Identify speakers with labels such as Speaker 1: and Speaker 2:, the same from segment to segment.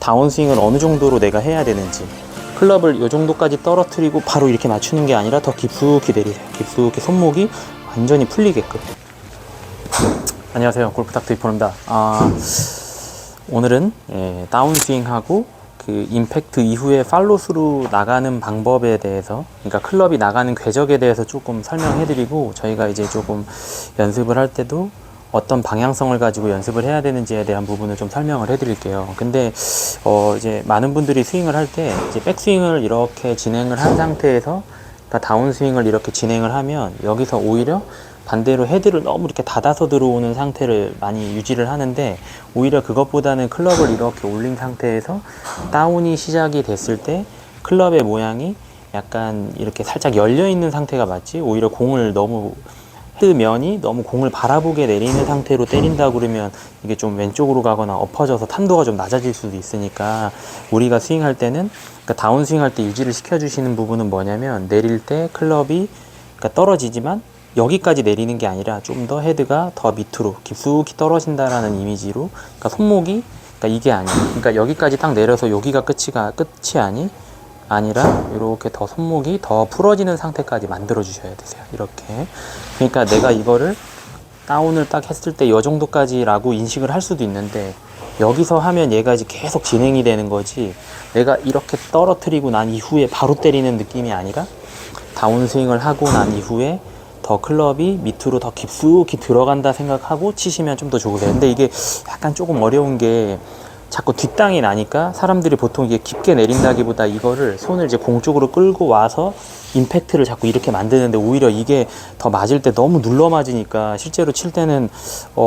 Speaker 1: 다운스윙을 어느 정도로 내가 해야 되는지, 클럽을 이 정도까지 떨어뜨리고 바로 이렇게 맞추는 게 아니라 더 깊숙이 내리세요. 깊숙이 손목이 완전히 풀리게끔. 안녕하세요, 골프닥터 이프로입니다. 오늘은 다운스윙하고 그 임팩트 이후에 팔로스루 나가는 방법에 대해서, 그러니까 클럽이 나가는 궤적에 대해서 조금 설명해드리고, 저희가 이제 조금 연습을 할 때도 어떤 방향성을 가지고 연습을 해야 되는지에 대한 부분을 좀 설명을 해드릴게요. 근데 이제 많은 분들이 스윙을 할 때 이제 백스윙을 이렇게 진행을 한 상태에서, 그러니까 다운스윙을 이렇게 진행을 하면 여기서 오히려 반대로 헤드를 너무 이렇게 닫아서 들어오는 상태를 많이 유지를 하는데, 오히려 그것보다는 클럽을 이렇게 올린 상태에서 다운이 시작이 됐을 때 클럽의 모양이 약간 이렇게 살짝 열려 있는 상태가 맞지, 오히려 공을 너무 헤드 면이 너무 공을 바라보게 내리는 상태로 때린다 그러면 이게 좀 왼쪽으로 가거나 엎어져서 탄도가 좀 낮아질 수도 있으니까, 우리가 스윙할 때는, 그러니까 다운스윙 할 때 유지를 시켜주시는 부분은 뭐냐면, 내릴 때 클럽이 그러니까 떨어지지만 여기까지 내리는 게 아니라 좀 더 헤드가 더 밑으로 깊숙이 떨어진다라는 이미지로, 그러니까 손목이, 그러니까 이게 아니에요. 그러니까 여기까지 딱 내려서 여기가 끝이 아니라 이렇게 더 손목이 더 풀어지는 상태까지 만들어 주셔야 되세요. 이렇게. 그러니까 내가 이거를 다운을 딱 했을 때 이 정도까지라고 인식을 할 수도 있는데, 여기서 하면 얘가 이제 계속 진행이 되는 거지, 내가 이렇게 떨어뜨리고 난 이후에 바로 때리는 느낌이 아니라, 다운스윙을 하고 난 이후에 더 클럽이 밑으로 더 깊숙이 들어간다 생각하고 치시면 좀 더 좋으세요. 근데 이게 약간 조금 어려운 게, 자꾸 뒷땅이 나니까 사람들이 보통 이게 깊게 내린다기보다 이거를 손을 이제 공 쪽으로 끌고 와서 임팩트를 자꾸 이렇게 만드는데, 오히려 이게 더 맞을 때 너무 눌러 맞으니까 실제로 칠 때는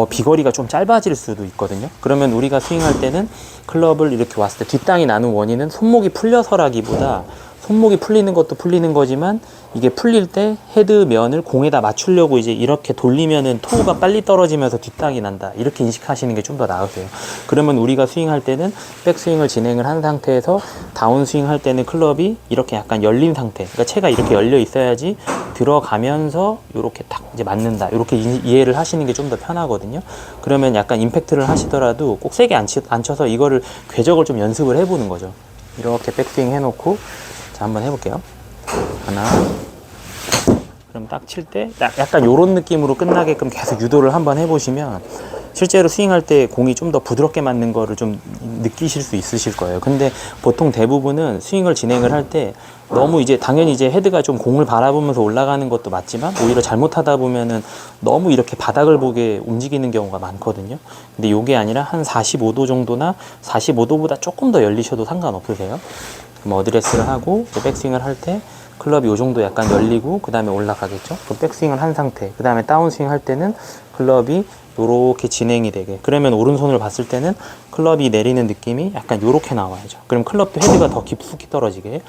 Speaker 1: 비거리가 좀 짧아질 수도 있거든요. 그러면 우리가 스윙할 때는 클럽을 이렇게 왔을 때 뒷땅이 나는 원인은 손목이 풀려서라기보다, 손목이 풀리는 것도 풀리는 거지만 이게 풀릴 때 헤드 면을 공에다 맞추려고 이제 이렇게 돌리면은 토우가 빨리 떨어지면서 뒷땅이 난다, 이렇게 인식하시는 게 좀 더 나으세요. 그러면 우리가 스윙할 때는 백스윙을 진행을 한 상태에서 다운스윙 할 때는 클럽이 이렇게 약간 열린 상태, 그러니까 채가 이렇게 열려 있어야지 들어가면서 이렇게 딱 이제 맞는다, 이렇게 이해를 하시는 게 좀 더 편하거든요. 그러면 약간 임팩트를 하시더라도 꼭 세게 안 쳐서 이거를 궤적을 좀 연습을 해보는 거죠. 이렇게 백스윙 해놓고, 자, 한번 해볼게요. 하나. 그럼 딱 칠 때 약간 요런 느낌으로 끝나게끔 계속 유도를 한번 해보시면, 실제로 스윙할 때 공이 좀 더 부드럽게 맞는 거를 좀 느끼실 수 있으실 거예요. 근데 보통 대부분은 스윙을 진행을 할 때 너무 이제 당연히 이제 헤드가 좀 공을 바라보면서 올라가는 것도 맞지만, 오히려 잘못하다 보면은 너무 이렇게 바닥을 보게 움직이는 경우가 많거든요. 근데 요게 아니라 한 45도 정도나 45도보다 조금 더 열리셔도 상관없으세요. 그럼 어드레스를 하고 백스윙을 할 때 클럽이 이 정도 약간 열리고 그 다음에 올라가겠죠. 그럼 백스윙을 한 상태, 그 다음에 다운스윙 할 때는 클럽이 요렇게 진행이 되게, 그러면 오른손을 봤을 때는 클럽이 내리는 느낌이 약간 요렇게 나와야죠. 그럼 클럽도 헤드가 더 깊숙이 떨어지게.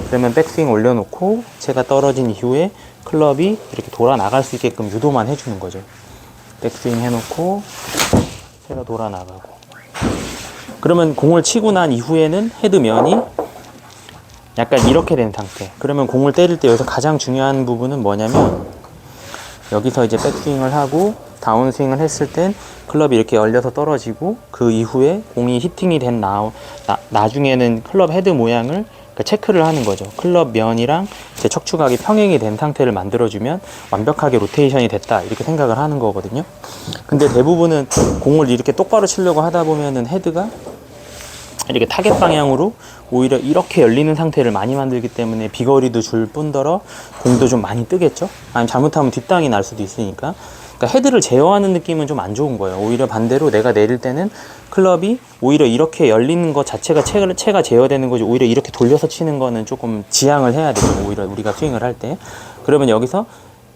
Speaker 1: 그러면 백스윙 올려놓고 채가 떨어진 이후에 클럽이 이렇게 돌아 나갈 수 있게끔 유도만 해주는 거죠. 백스윙 해놓고 채가 돌아 나가고, 그러면 공을 치고 난 이후에는 헤드 면이 약간 이렇게 된 상태. 그러면 공을 때릴 때 여기서 가장 중요한 부분은 뭐냐면, 여기서 이제 백스윙을 하고 다운스윙을 했을 땐 클럽이 이렇게 열려서 떨어지고, 그 이후에 공이 히팅이 된 나중에는 클럽 헤드 모양을 체크를 하는 거죠. 클럽 면이랑 제 척추각이 평행이 된 상태를 만들어주면 완벽하게 로테이션이 됐다, 이렇게 생각을 하는 거거든요. 근데 대부분은 공을 이렇게 똑바로 치려고 하다 보면은 헤드가 이렇게 타겟 방향으로 오히려 이렇게 열리는 상태를 많이 만들기 때문에 비거리도 줄 뿐더러 공도 좀 많이 뜨겠죠. 아니면 잘못하면 뒷땅이 날 수도 있으니까. 그러니까 헤드를 제어하는 느낌은 좀 안 좋은 거예요. 오히려 반대로 내가 내릴 때는 클럽이 오히려 이렇게 열리는 것 자체가 채가 제어되는 거지, 오히려 이렇게 돌려서 치는 거는 조금 지양을 해야 되죠. 오히려 우리가 스윙을 할 때. 그러면 여기서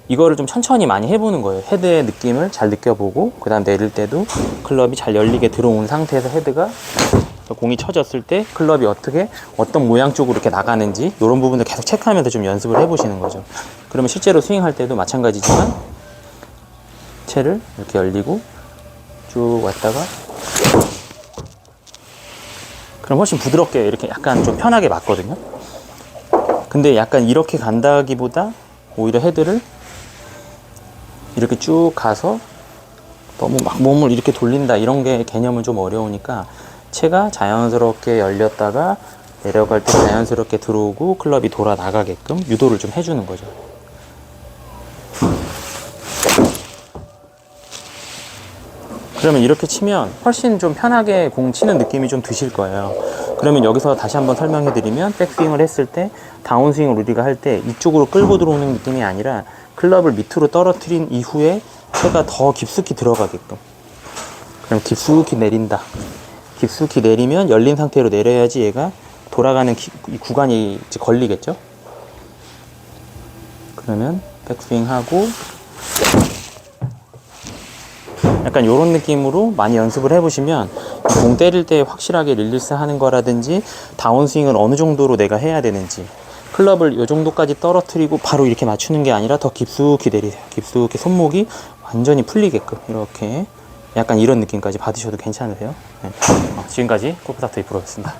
Speaker 1: 이거를 좀 천천히 많이 해보는 거예요. 헤드의 느낌을 잘 느껴보고, 그 다음 내릴 때도 클럽이 잘 열리게 들어온 상태에서 헤드가, 공이 쳐졌을 때 클럽이 어떤 모양 쪽으로 이렇게 나가는지, 이런 부분을 계속 체크하면서 좀 연습을 해보시는 거죠. 그러면 실제로 스윙할 때도 마찬가지지만 채를 이렇게 열리고 쭉 왔다가, 그럼 훨씬 부드럽게 이렇게 약간 좀 편하게 맞거든요. 근데 약간 이렇게 간다기보다 오히려 헤드를 이렇게 쭉 가서 너무 막 몸을 이렇게 돌린다, 이런 게 개념은 좀 어려우니까 채가 자연스럽게 열렸다가 내려갈 때 자연스럽게 들어오고 클럽이 돌아 나가게끔 유도를 좀 해주는 거죠. 그러면 이렇게 치면 훨씬 좀 편하게 공 치는 느낌이 좀 드실 거예요. 그러면 여기서 다시 한번 설명해 드리면, 백스윙을 했을 때 다운스윙을 우리가 할 때 이쪽으로 끌고 들어오는 느낌이 아니라 클럽을 밑으로 떨어뜨린 이후에 채가 더 깊숙이 들어가게끔. 그럼 깊숙이 내린다. 깊숙이 내리면 열린 상태로 내려야지 얘가 돌아가는 구간이 이제 걸리겠죠. 그러면 백스윙하고 약간 이런 느낌으로 많이 연습을 해보시면 공 때릴 때 확실하게 릴리스 하는 거라든지, 다운스윙을 어느 정도로 내가 해야 되는지, 클럽을 이 정도까지 떨어뜨리고 바로 이렇게 맞추는 게 아니라 더 깊숙이 내리세요. 깊숙이 손목이 완전히 풀리게끔 이렇게 약간 이런 느낌까지 받으셔도 괜찮으세요. 네. 지금까지 골프닥터 2프로였습니다.